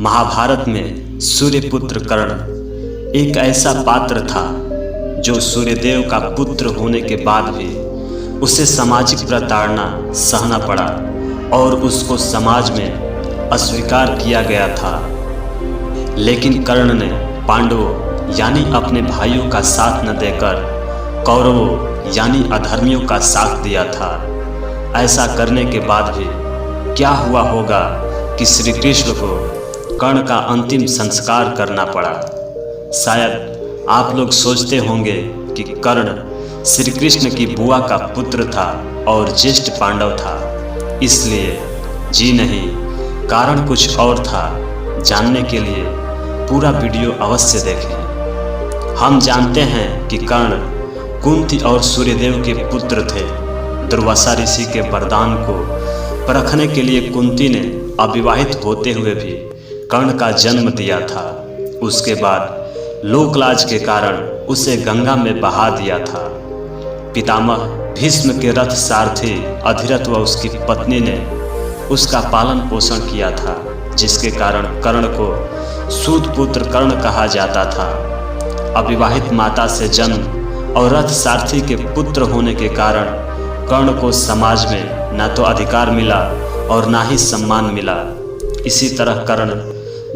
महाभारत में सूर्यपुत्र कर्ण एक ऐसा पात्र था जो सूर्यदेव का पुत्र होने के बाद भी उसे सामाजिक प्रताड़ना सहना पड़ा और उसको समाज में अस्वीकार किया गया था। लेकिन कर्ण ने पांडवों यानी अपने भाइयों का साथ न देकर कौरवों यानी अधर्मियों का साथ दिया था। ऐसा करने के बाद भी क्या हुआ होगा कि श्री कृष्ण को कर्ण का अंतिम संस्कार करना पड़ा। शायद आप लोग सोचते होंगे कि कर्ण श्री कृष्ण की बुआ का पुत्र था और ज्येष्ठ पांडव था, इसलिए जी नहीं, कारण कुछ और था। जानने के लिए पूरा वीडियो अवश्य देखें। हम जानते हैं कि कर्ण कुंती और सूर्यदेव के पुत्र थे। दुर्वासा ऋषि के वरदान को परखने के लिए कुंती ने अविवाहित होते हुए भी कर्ण का जन्म दिया था। उसके बाद लोकलाज के कारण उसे गंगा में बहा दिया था। पितामह भीष्म के रथ सारथी अधिरथ व उसकी पत्नी ने उसका पालन पोषण किया था, जिसके कारण कर्ण को सूत पुत्र कर्ण कहा जाता था। अविवाहित माता से जन्म और रथ सारथी के पुत्र होने के कारण कर्ण को समाज में न तो अधिकार मिला और ना ही सम्मान मिला। इसी तरह कर्ण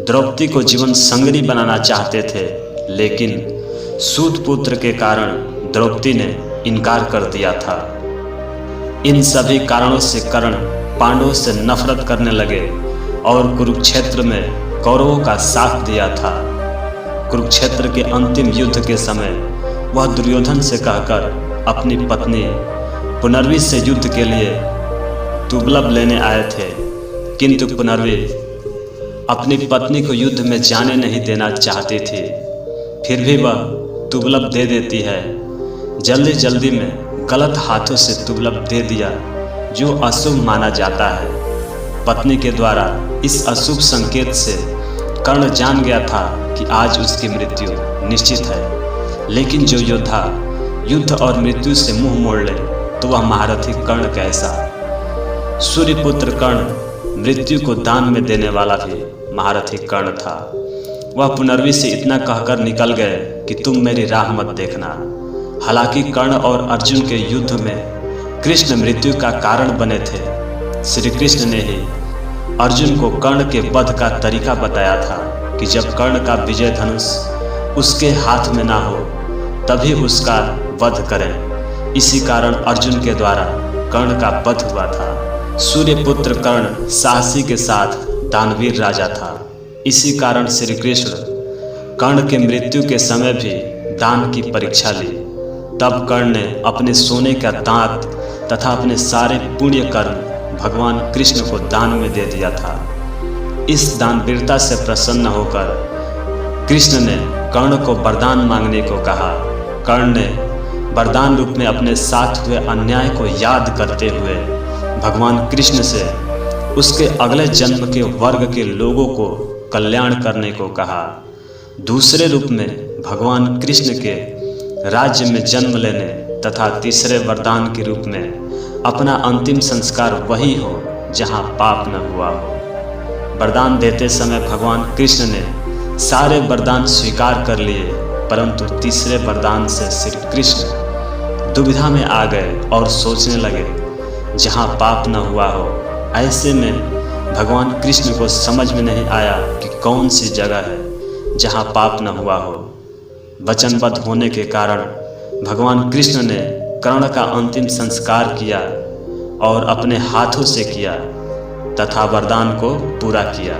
द्रौपदी को जीवन संगिनी बनाना चाहते थे, लेकिन सूत पुत्र के कारण द्रौपदी ने इनकार कर दिया था। इन सभी कारणों से कर्ण पांडवों से नफरत करने लगे और कुरुक्षेत्र में कौरवों का साथ दिया था। कुरुक्षेत्र के अंतिम युद्ध के समय वह दुर्योधन से कहकर अपनी पत्नी पुनर्वी से युद्ध के लिए तुगलब लेने आए थे, किंतु पुनर्वी अपनी पत्नी को युद्ध में जाने नहीं देना चाहती थी। फिर भी वह तुगलब दे देती है। जल्दी जल्दी में गलत हाथों से तुगलब दे दिया, जो अशुभ माना जाता है। पत्नी के द्वारा इस अशुभ संकेत से कर्ण जान गया था कि आज उसकी मृत्यु निश्चित है। लेकिन जो योद्धा युद्ध और मृत्यु से मुंह मोड़ ले तो वह महारथी कर्ण कैसा। सूर्यपुत्र कर्ण मृत्यु को दान में देने वाला भी महारथी कर्ण था। वह पुनर्वी से इतना कहकर निकल गए कि तुम मेरी राह मत देखना। हालांकि कर्ण और अर्जुन के युद्ध में कृष्ण मृत्यु का कारण बने थे। श्री कृष्ण ने ही अर्जुन को कर्ण के वध का तरीका बताया था कि जब कर्ण का विजय धनुष उसके हाथ में ना हो तभी उसका वध करें। इसी कारण अर्जुन के द्वारा कर्ण का वध हुआ था। सूर्यपुत्र कर्ण साहसी के साथ दानवीर राजा था। इसी कारण श्री कृष्ण कर्ण के मृत्यु के समय भी दान की परीक्षा ली। तब कर्ण ने अपने सोने का दांत तथा अपने सारे पुण्य कर्म भगवान कृष्ण को दान में दे दिया था। इस दानवीरता से प्रसन्न होकर कृष्ण ने कर्ण को वरदान मांगने को कहा। कर्ण ने वरदान रूप में अपने साथ हुए अन्याय को याद करते हुए भगवान कृष्ण से उसके अगले जन्म के वर्ग के लोगों को कल्याण करने को कहा। दूसरे रूप में भगवान कृष्ण के राज्य में जन्म लेने तथा तीसरे वरदान के रूप में अपना अंतिम संस्कार वही हो जहां पाप न हुआ हो। वरदान देते समय भगवान कृष्ण ने सारे वरदान स्वीकार कर लिए, परंतु तीसरे वरदान से श्री कृष्ण दुविधा में आ गए और सोचने लगे जहां पाप न हुआ हो। ऐसे में भगवान कृष्ण को समझ में नहीं आया कि कौन सी जगह है जहां पाप न हुआ हो। वचनबद्ध होने के कारण भगवान कृष्ण ने कर्ण का अंतिम संस्कार किया और अपने हाथों से किया तथा वरदान को पूरा किया।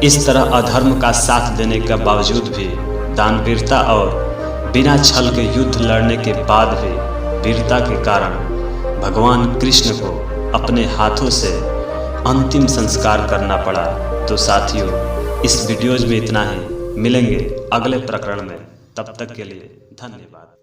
इस तरह अधर्म का साथ देने के बावजूद भी दानवीरता और बिना छल के युद्ध लड़ने के बाद भी वीरता के कारण भगवान कृष्ण को अपने हाथों से अंतिम संस्कार करना पड़ा। तो साथियों, इस वीडियोज में इतना ही। मिलेंगे अगले प्रकरण में, तब तक के लिए धन्यवाद।